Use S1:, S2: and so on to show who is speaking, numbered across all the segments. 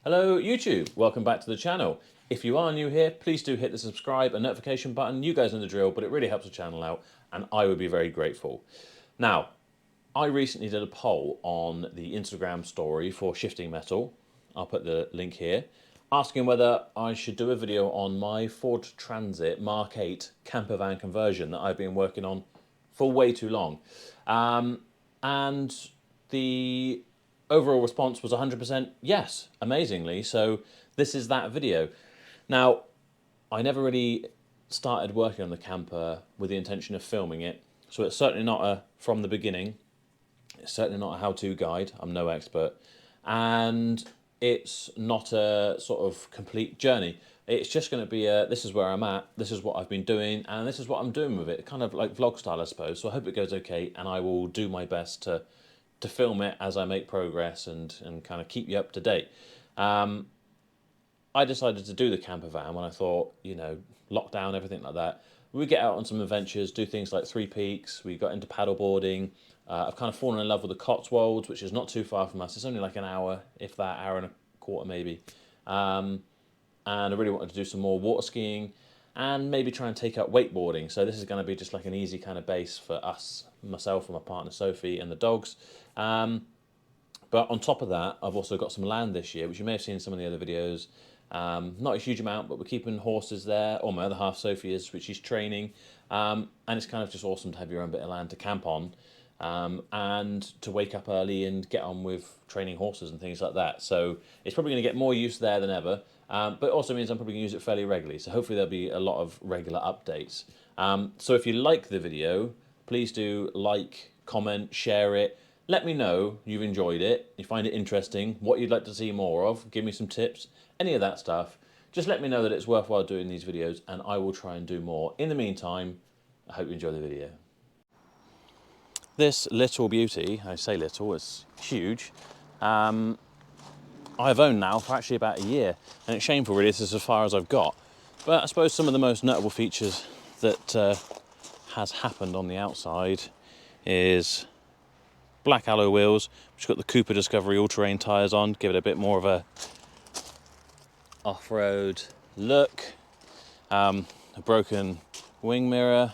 S1: Hello YouTube, welcome back to the channel. If you are new here, please do hit the subscribe and notification button. You guys know the drill, but it really helps the channel out and I would be very grateful. Now, I recently did a poll on the Instagram story for Shifting Metal. I'll put the link here, asking whether I should do a video on my Ford Transit Mark 8 camper van conversion that I've been working on for way too long. And the overall response was 100% yes, amazingly. So this is that video. Now, I never really started working on the camper with the intention of filming it. So it's certainly not a from the beginning. It's certainly not a how-to guide. I'm no expert. And it's not a sort of complete journey. It's just going to be a, this is where I'm at, this is what I've been doing, and this is what I'm doing with it. Kind of like vlog style, I suppose. So I hope it goes okay, and I will do my best to film it as I make progress and kind of keep you up to date. I decided to do the camper van when I thought, you know, lockdown, everything like that. We get out on some adventures, do things like Three Peaks. We got into paddleboarding. I've kind of fallen in love with the Cotswolds, which is not too far from us. It's only like an hour, if that, hour and a quarter maybe. And I really wanted to do some more water skiing and maybe try and take up wakeboarding. So this is going to be just like an easy kind of base for us, myself and my partner Sophie and the dogs. But on top of that, I've also got some land this year, which you may have seen in some of the other videos. Not a huge amount, but we're keeping horses there, or my other half, Sophie, is, which she's training. And it's kind of just awesome to have your own bit of land to camp on, and to wake up early and get on with training horses and things like that. So it's probably going to get more use there than ever, but it also means I'm probably going to use it fairly regularly. So hopefully there'll be a lot of regular updates. So if you like the video, please do like, comment, share it. Let me know you've enjoyed it, you find it interesting, what you'd like to see more of, give me some tips, any of that stuff. Just let me know that it's worthwhile doing these videos and I will try and do more. In the meantime, I hope you enjoy the video. This little beauty, I say little, it's huge, I've owned now for actually about a year, and it's shameful really, this is as far as I've got. But I suppose some of the most notable features that has happened on the outside is black alloy wheels, which got the Cooper Discovery all-terrain tyres on, give it a bit more of a off-road look. A broken wing mirror,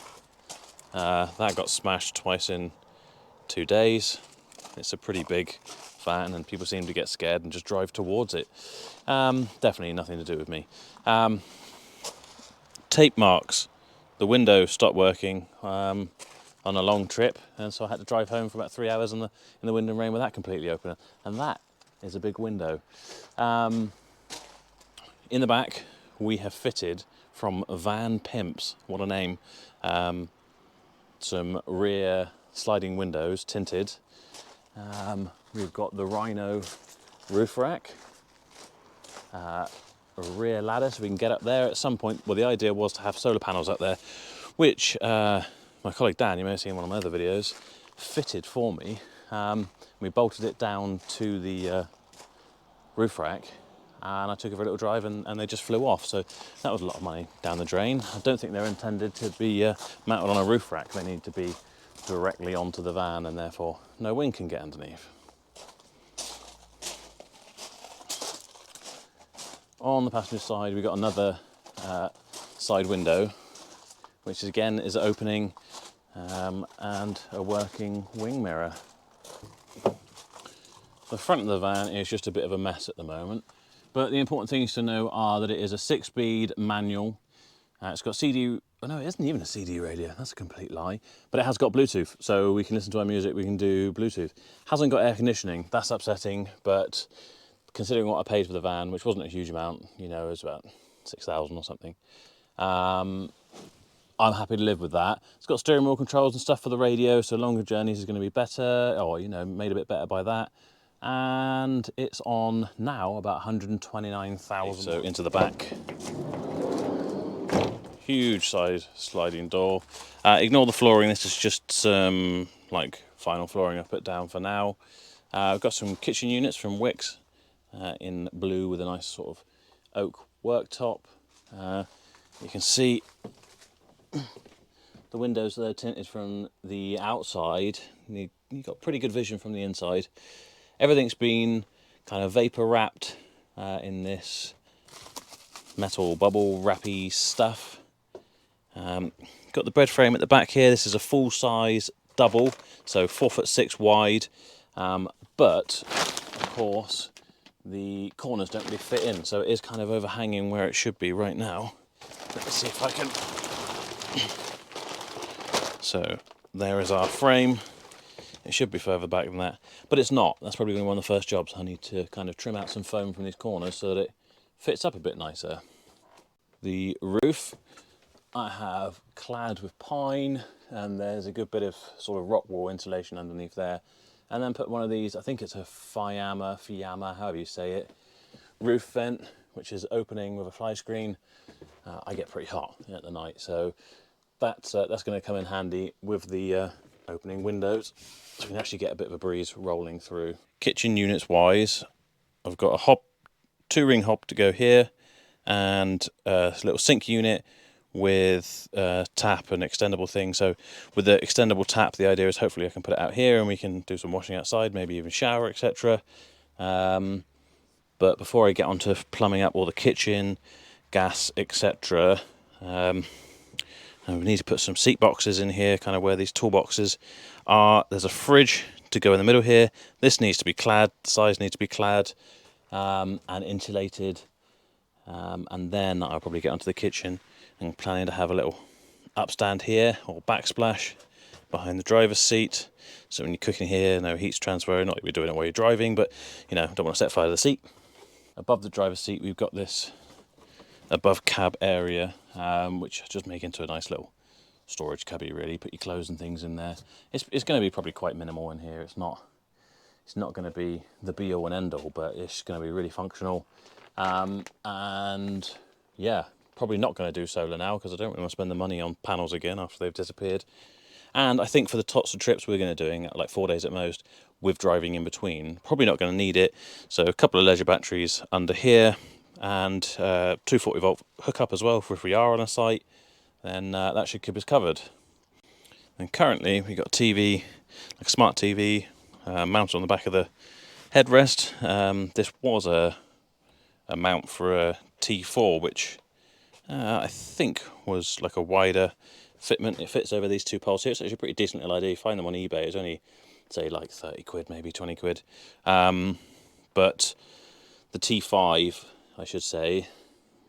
S1: that got smashed twice in 2 days. It's a pretty big van and people seem to get scared and just drive towards it. Definitely nothing to do with me. Tape marks. The window stopped working on a long trip, and so I had to drive home for about 3 hours in the wind and rain with that completely open. And that is a big window. In the back, we have fitted from Van Pimps, what a name, some rear sliding windows, tinted. We've got the Rhino roof rack, a rear ladder so we can get up there at some point. Well, the idea was to have solar panels up there, which my colleague Dan, you may have seen in one of my other videos, fitted for me. We bolted it down to the roof rack, and I took it for a little drive and they just flew off. So that was a lot of money down the drain. I don't think they're intended to be mounted on a roof rack. They need to be directly onto the van, and therefore no wind can get underneath. On the passenger side, we've got another side window, which again is opening, and a working wing mirror. The front of the van is just a bit of a mess at the moment, but the important things to know are that it is a 6-speed manual. It's got CD, oh no, it isn't even a CD radio, that's a complete lie, but it has got Bluetooth, so we can listen to our music, we can do Bluetooth. Hasn't got air conditioning, that's upsetting, but considering what I paid for the van, which wasn't a huge amount, you know, it was about 6,000 or something, I'm happy to live with that. It's got steering wheel controls and stuff for the radio, so longer journeys is going to be better, or, you know, made a bit better by that. And it's on now about 129,000. So into the back. Huge size sliding door. Ignore the flooring, this is just some like final flooring up and down for now. I've got some kitchen units from Wickes in blue with a nice sort of oak worktop. You can see the windows that are tinted from the outside. You've got pretty good vision from the inside. Everything's been kind of vapor wrapped in this metal bubble wrappy stuff. Got the bed frame at the back here. This is a full size double, so 4'6" wide, but of course the corners don't really fit in, so it is kind of overhanging where it should be right now. Let me see if I can. So there is our frame. It should be further back than that, but it's not. That's probably going to be one of the first jobs. I need to kind of trim out some foam from these corners so that it fits up a bit nicer. The roof I have clad with pine, and there's a good bit of sort of rock wall insulation underneath there, and then put one of these, I think it's a Fiamma, however you say it, roof vent, which is opening with a fly screen. I get pretty hot at the night, so that's going to come in handy with the opening windows, so you can actually get a bit of a breeze rolling through. Kitchen units wise, I've got a hob, 2-ring hob to go here, and a little sink unit with tap and extendable thing. So with the extendable tap, the idea is hopefully I can put it out here and we can do some washing outside, maybe even shower, etc. But before I get onto plumbing up all the kitchen, gas, etc., we need to put some seat boxes in here, kind of where these toolboxes are. There's a fridge to go in the middle here. This needs to be clad, the sides need to be clad and insulated. And then I'll probably get onto the kitchen. I'm planning to have a little upstand here, or backsplash behind the driver's seat. So when you're cooking here, no heat's transferring, not that you're doing it while you're driving, but you know, don't want to set fire to the seat. Above the driver's seat, we've got this above cab area, which I just make into a nice little storage cubby, really. Put your clothes and things in there. It's going to be probably quite minimal in here. It's not going to be the be all and end all, but it's going to be really functional. And yeah, probably not going to do solar now because I don't really want to spend the money on panels again after they've disappeared. And I think for the tots of trips we're going to doing, like 4 days at most, with driving in between, probably not going to need it. So a couple of leisure batteries under here, and 240 volt hookup as well for if we are on a site, then that should keep us covered. And currently we've got a TV, like a smart TV, mounted on the back of the headrest. This was a mount for a T4, which I think was like a wider fitment. It fits over these two poles here. It's actually a pretty decent little idea. You find them on eBay. It's only, say, like 30 quid, maybe 20 quid. But the T5, I should say,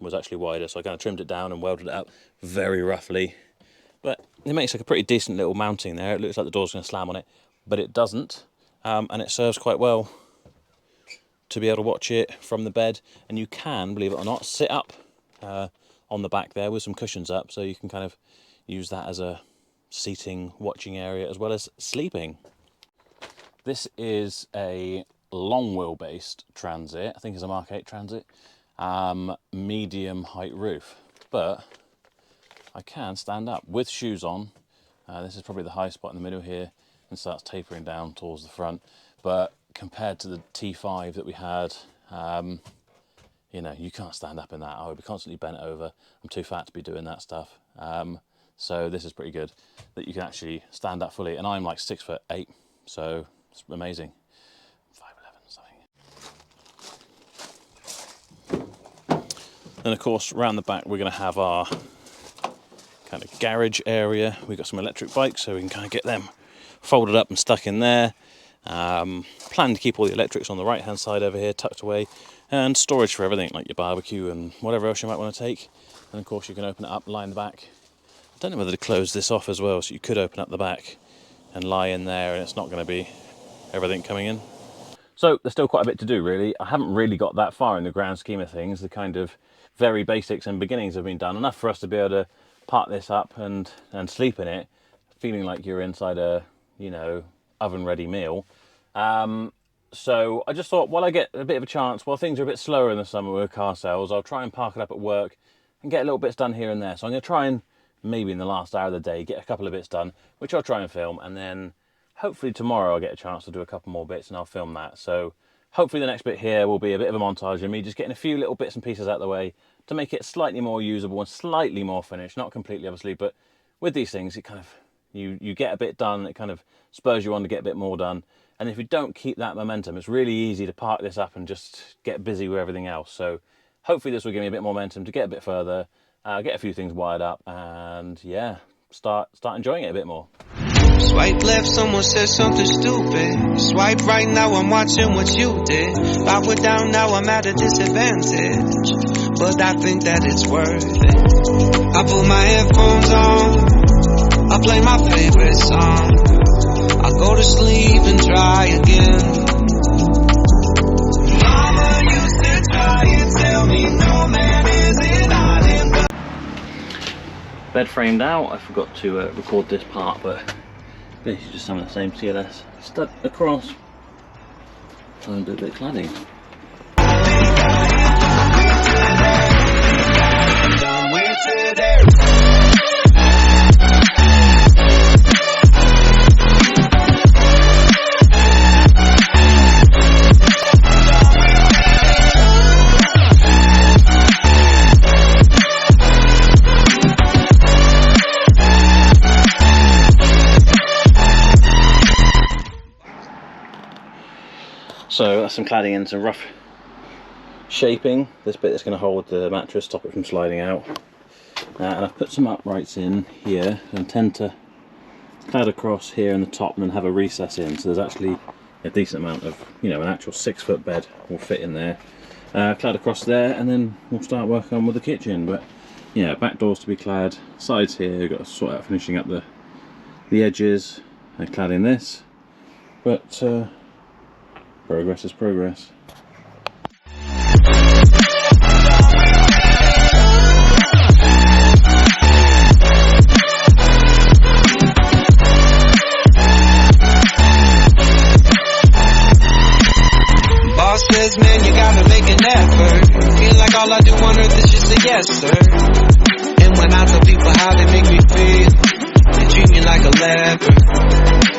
S1: was actually wider, so I kind of trimmed it down and welded it up very roughly. But it makes like a pretty decent little mounting there. It looks like the door's going to slam on it, but it doesn't. And it serves quite well to be able to watch it from the bed. And you can, believe it or not, sit up on the back there with some cushions up, so you can kind of use that as a seating, watching area as well as sleeping. This is a long wheel-based Transit. I think it's a Mark 8 Transit. Medium height roof, but I can stand up with shoes on. This is probably the high spot in the middle here and starts tapering down towards the front. But compared to the T5 that we had, you know, you can't stand up in that. I would be constantly bent over. I'm too fat to be doing that stuff. So this is pretty good that you can actually stand up fully. And I'm like 6'8", so it's amazing. 5'11" something. And of course, around the back, we're going to have our kind of garage area. We've got some electric bikes, so we can kind of get them folded up and stuck in there. Plan to keep all the electrics on the right hand side over here, tucked away, and storage for everything like your barbecue and whatever else you might want to take. And of course you can open it up, lie in the back. I don't know whether to close this off as well, so you could open up the back and lie in there and it's not going to be everything coming in. So there's still quite a bit to do, really. I haven't really got that far in the grand scheme of things. The kind of very basics and beginnings have been done, enough for us to be able to park this up and sleep in it, feeling like you're inside a, you know, oven ready meal. So I just thought, while I get a bit of a chance, while things are a bit slower in the summer with car sales, I'll try and park it up at work and get little bits done here and there. So I'm going to try and, maybe in the last hour of the day, get a couple of bits done, which I'll try and film, and then hopefully tomorrow I'll get a chance to do a couple more bits and I'll film that. So hopefully the next bit here will be a bit of a montage of me just getting a few little bits and pieces out of the way to make it slightly more usable and slightly more finished. Not completely, obviously, but with these things, it kind of, You get a bit done, it kind of spurs you on to get a bit more done. And if you don't keep that momentum, it's really easy to park this up and just get busy with everything else. So hopefully this will give me a bit more momentum to get a bit further, get a few things wired up, and yeah, start enjoying it a bit more.
S2: Swipe left, someone said something stupid. Swipe right, now I'm watching what you did. Power down, now I'm at a disadvantage, but I think that it's worth it. I put my headphones on, I play my favorite song, I go to sleep and try again. Mama used to try and tell me no man is in island.
S1: Bed framed out, I forgot to record this part, but basically just some of the same CLS stud across and do a bit of cladding. So that's some cladding and some rough shaping. This bit that's going to hold the mattress, stop it from sliding out. And I've put some uprights in here and tend to clad across here in the top and then have a recess in. So there's actually a decent amount of, you know, an actual 6-foot bed will fit in there. Clad across there, and then we'll start working on with the kitchen. But yeah, back doors to be clad, sides here, we've got to sort out finishing up the edges and cladding this. But progress is progress.
S2: Boss says, man, you gotta make an effort. Feel like all I do on earth is just a yes, sir. And when I tell people how they make me feel, they treat me like a leper.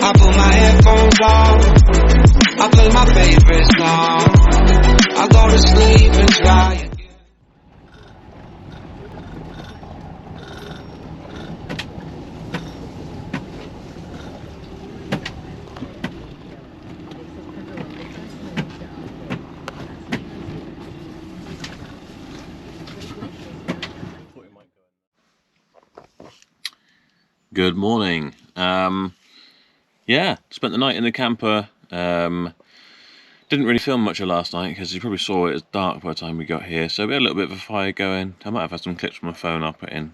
S2: I put my headphones on, I play my favorite song, I go to sleep and try again.
S1: Good morning. Yeah, spent the night in the camper. Didn't really film much of last night because you probably saw it was dark by the time we got here. So we had a little bit of a fire going. I might have had some clips from my phone I'll put in.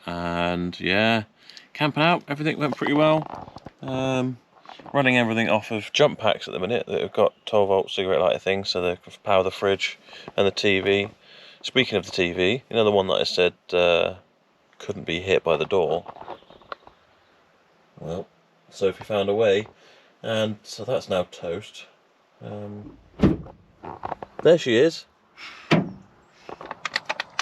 S1: And yeah, camping out, everything went pretty well. Running everything off of jump packs at the minute that have got 12-volt cigarette lighter things, so they can power the fridge and the TV. Speaking of the TV, you know the one that I said couldn't be hit by the door? Well, Sophie found a way, and so that's now toast. There she is.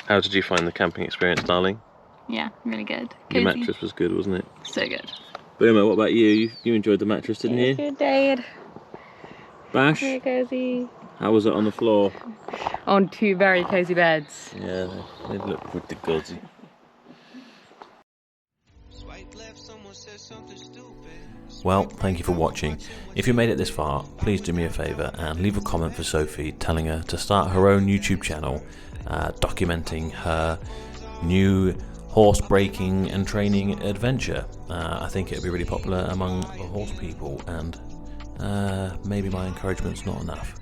S1: How did you find the camping experience, darling?
S3: Yeah, really good.
S1: Your mattress was good, wasn't it?
S3: So good.
S1: Boomer, what about you? You enjoyed the mattress, didn't you?
S3: Good, Dad.
S1: Bash?
S3: Very cozy.
S1: How was it on the floor?
S3: On 2 very cozy beds.
S1: Yeah, they look pretty cozy. Well, thank you for watching. If you made it this far, please do me a favour and leave a comment for Sophie telling her to start her own YouTube channel documenting her new horse breaking and training adventure. I think it would be really popular among the horse people, and maybe my encouragement's not enough.